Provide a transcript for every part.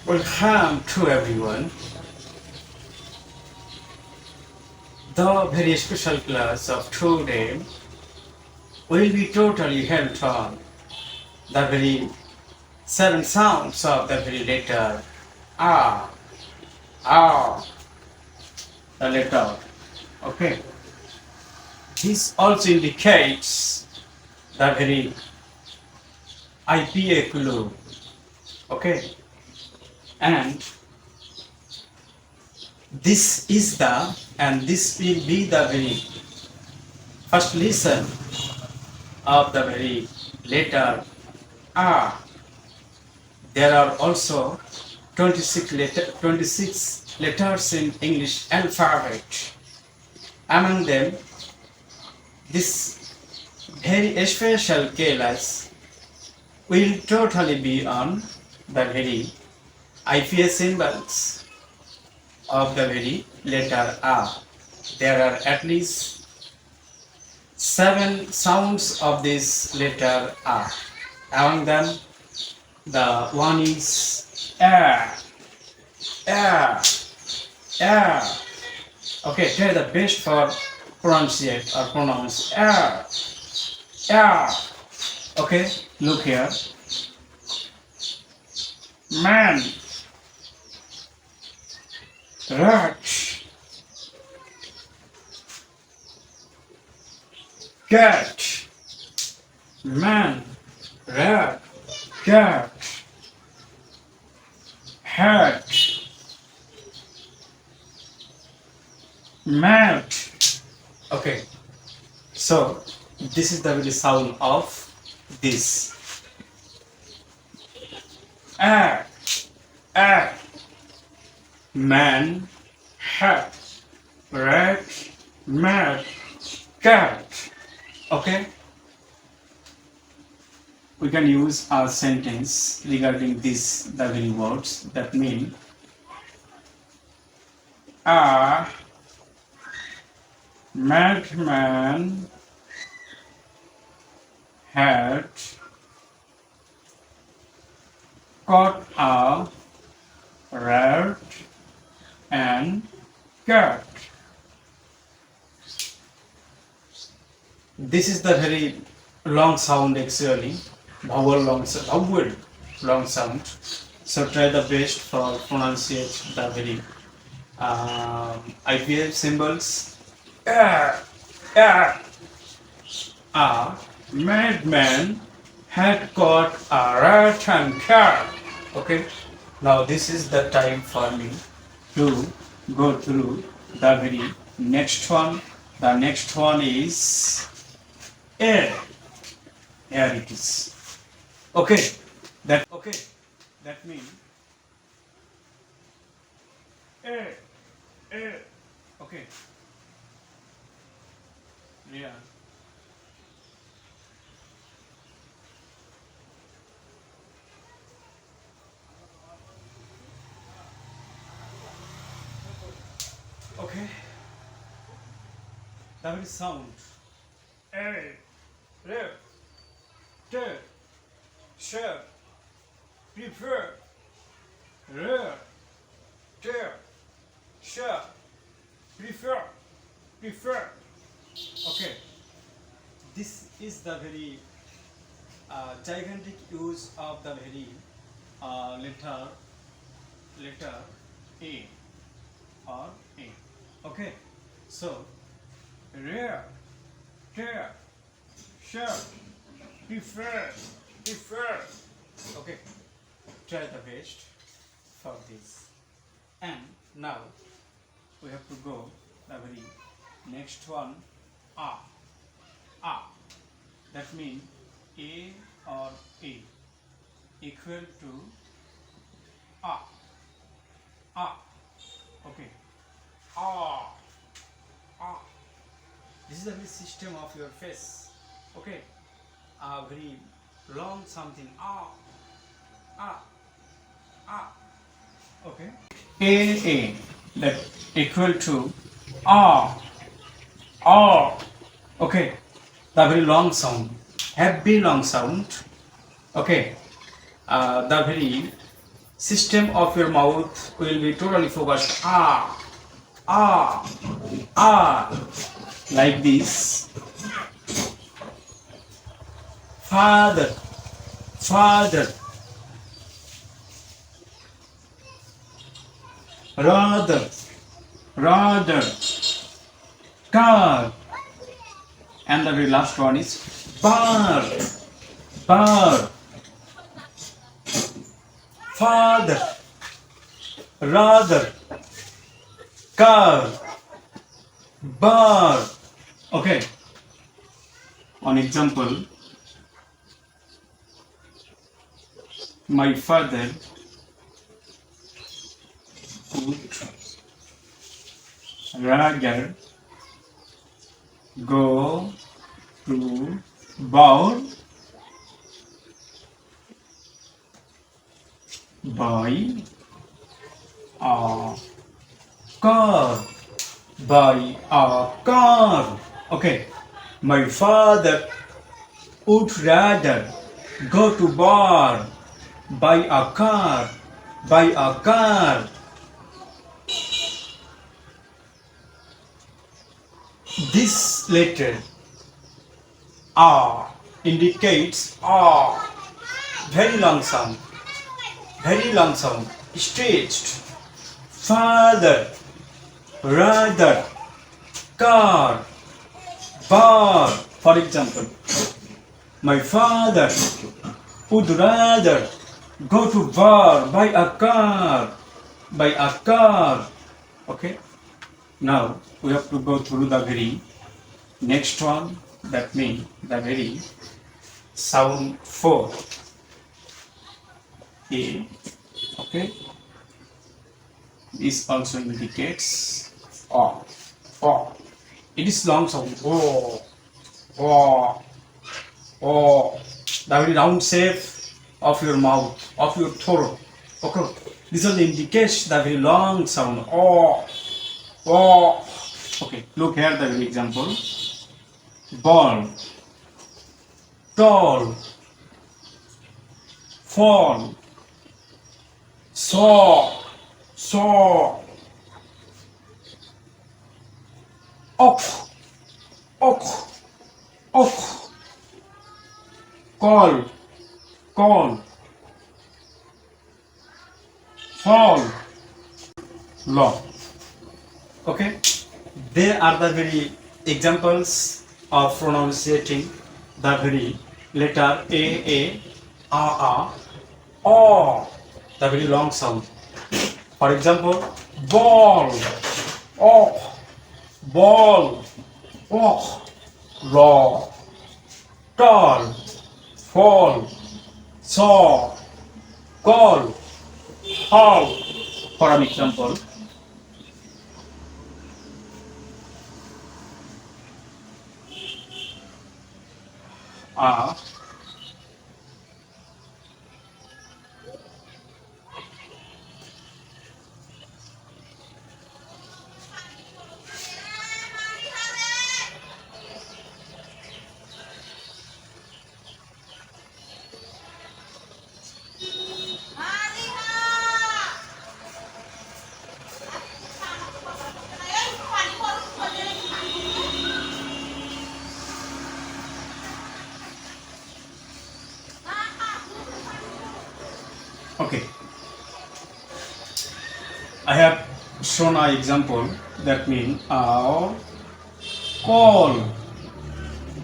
Welcome to everyone. The very special class of today will be totally held on the very seven sounds of the very letter R. R. The letter. Okay. This also indicates the very IPA clue. Okay. And this will be the very first lesson of the very letter R. There are also 26 letters in English alphabet. Among them, this very special class will totally be on the very IPA symbols of the very letter R. There are at least 7 sounds of this letter R. Among them, the one is air, air, air. Okay, try the best for pronunciate or pronounce air, air. Okay, look here. Man, rat, cat, man, rat, cat, hat, mat. Okay, so this is the very sound of this. A, man, hat, rat, mat, cat. Okay, we can use our sentence regarding this the very words that mean a madman had caught a rat and cat. This is the very long sound actually, vowel long sound. So try the best for pronunciate the very IPA symbols. A madman had caught a rat and cat. Okay, now this is the time for me to go through the very next one. The next one is air. Here it is. Okay, that means air. Okay. Yeah. Okay. The very sound. A, rep, t, sh, prefer, r, t, sh, prefer. Okay. This is the very gigantic use of the very letter A or A. Okay, so rare, tear, share, prefer. Okay, try the best for this. And now we have to go the very next one. A. That means A or A equal to A. Okay. This is the very system of your face. Okay. A very long something. Okay. A that equal to Okay. The very long sound. Heavy long sound. Okay. The very system of your mouth will be totally focused. Ah, ah, ah, like this. Father, father, rather, rather, car, and the very last one is bar, bar, father, rather, car, bar. Okay. On example, my father would rather go to bar by a car. By a car. Okay. My father would rather go to bar by a car. By a car. This letter A indicates A. Very long sound. Very long sound. Stretched. Father, rather, car, bar. For example, my father would rather go to bar by a car. By a car. Okay. Now we have to go through the very next one. That means the very sound 4. A. Okay. This also indicates O. O. It is long sound. O. O. O. The very round shape of your mouth, of your throat. Okay. This also indicates the very long sound. O. O. Okay. Look here the very example. Ball. Tall. Fall. Saw. Saw. Ok. Ok. Ok. Call. Call. Fall. Law. Okay, there are the very examples of pronouncing the very letter a, o, the very long sound. For example, ball, oh, ball, oh, law, tall, fall, saw, call, hall. For an example, a, okay. I have shown an example that means a call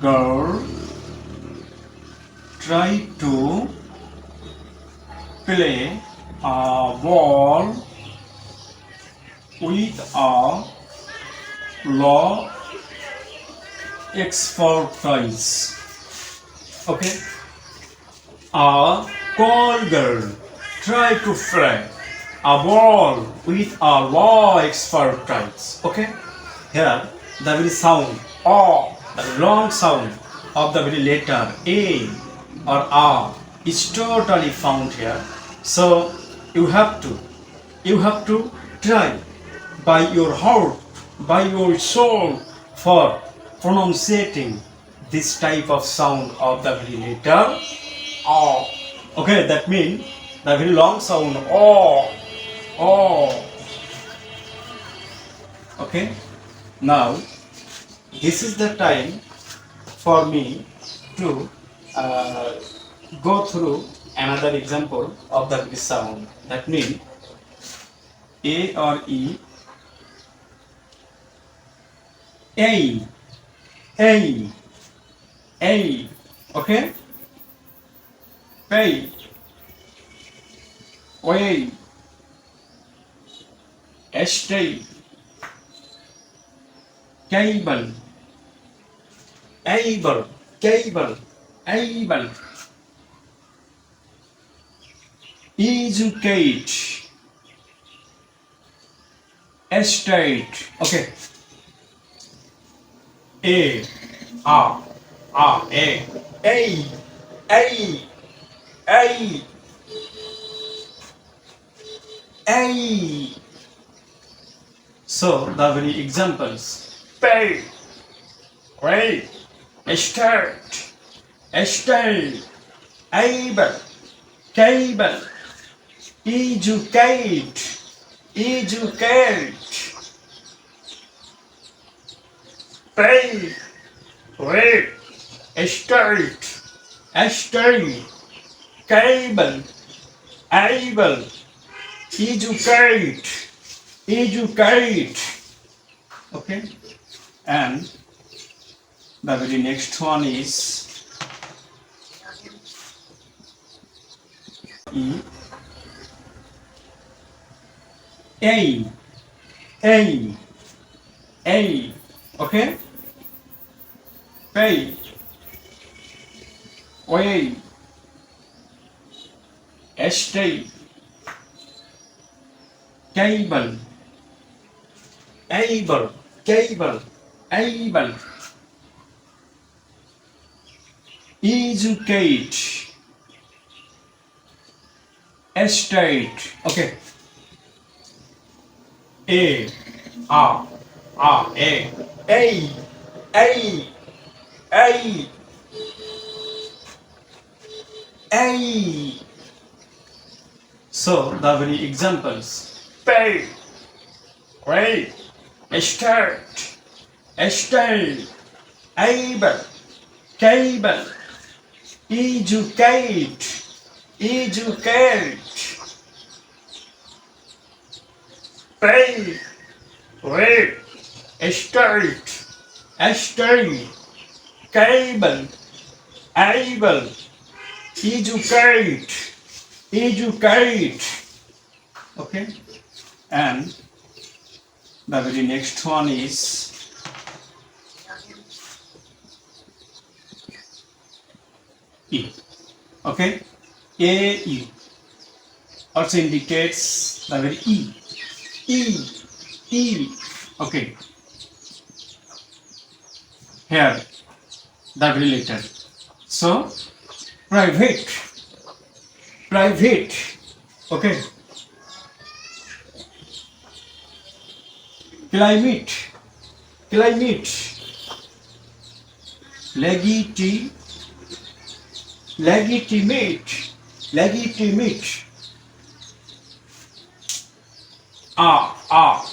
girl try to play a ball with a law expertise. Okay, a call girl try to play a ball with a law expertise. Okay, here the very sound or the long sound of the very letter a or a is totally found here. So you have to try by your heart, by your soul for pronouncing this type of sound of the very letter a. Okay, that means the very long sound oh. Okay, now this is the time for me to go through another example of the very sound. That means A or E, A, A, A, okay? Pay, way, stay, cable, able, cable, able, educate, estate, okay? A, A, A, A, A, A. So the very examples: pay, rate, start, estate, able, cable, educate, educate, pay, rate, start, estate, cable, able, educate, educate. Okay, and the very next one is E, A, A, A. Okay, pay, way, stay, cable, able, cable, able, educate, estate. Okay, A, A, A, A, A, A. So the very examples: pay, rate, start, estate, able, cable, educate, educate, pay, rate, start, estate, cable, able, educate, educate. Okay, and the very next one is E. Okay, AE also indicates the very E, E, E. Okay, here the very letter. So private, private. Okay, climate, climate, legitimate, legitimate,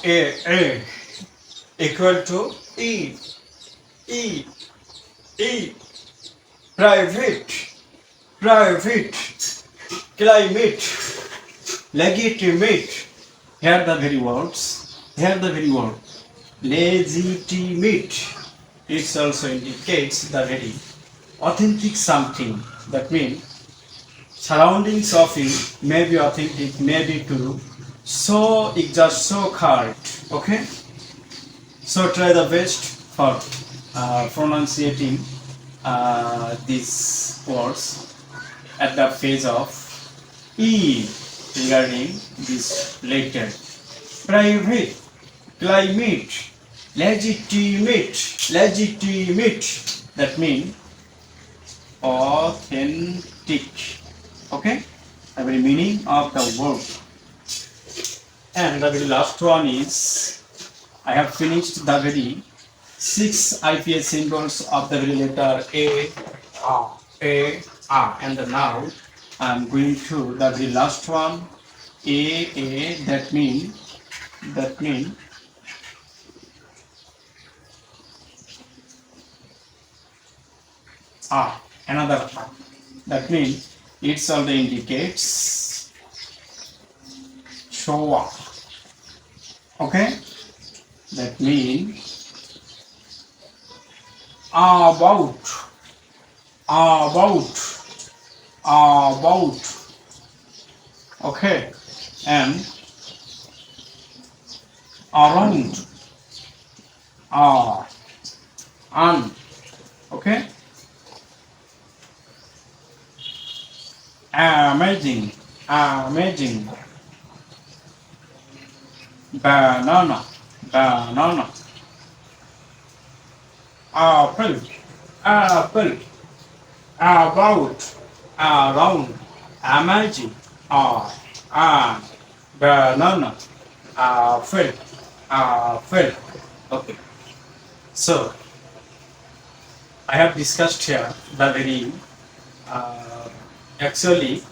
A equal to E, E, E, private, private, climate, legitimate. Here the very words, here the very word, legitimate. It also indicates the very authentic something. That means surroundings of you may be authentic, may be true, so it just so hard. Okay, so try the best for pronunciating these words at the phase of E regarding this letter. Private, climate, legitimate, legitimate. That means authentic. Okay, the very meaning of the word. And the very last one is, I have finished the very 6 IPS symbols of the very letter A, and now I'm going to the very last one. A, that mean another A. That means it also indicates show up. Okay? That means about, about, about. Okay? And around, on. Okay? Amazing, amazing. Banana, banana. Apple, apple. About, around, amazing, and banana, apple, apple. Okay. So I have discussed here the very uh, actually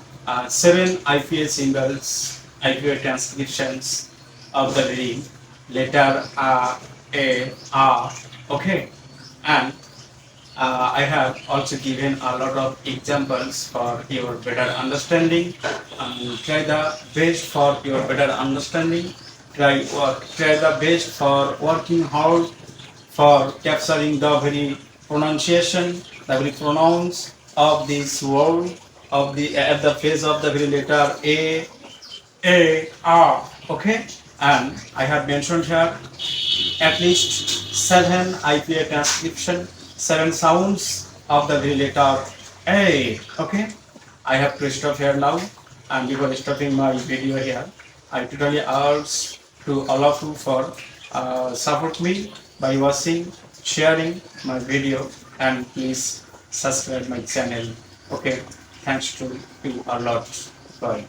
7 IPA symbols, IPA transcriptions of the very letter A, R. Okay, and I have also given a lot of examples for your better understanding. Try the best for your better understanding. Try the best for working hard for capturing the very pronunciation, the very pronouns of this word of the at the face of the very letter A, R. Okay, and I have mentioned here at least 7 IPA transcription, 7 sounds of the very letter A. Okay, I have to stop here now, and before stopping my video here, I totally urge to all of you for support me by watching, sharing my video, and please subscribe my channel. Okay, thanks to you a lot. Bye.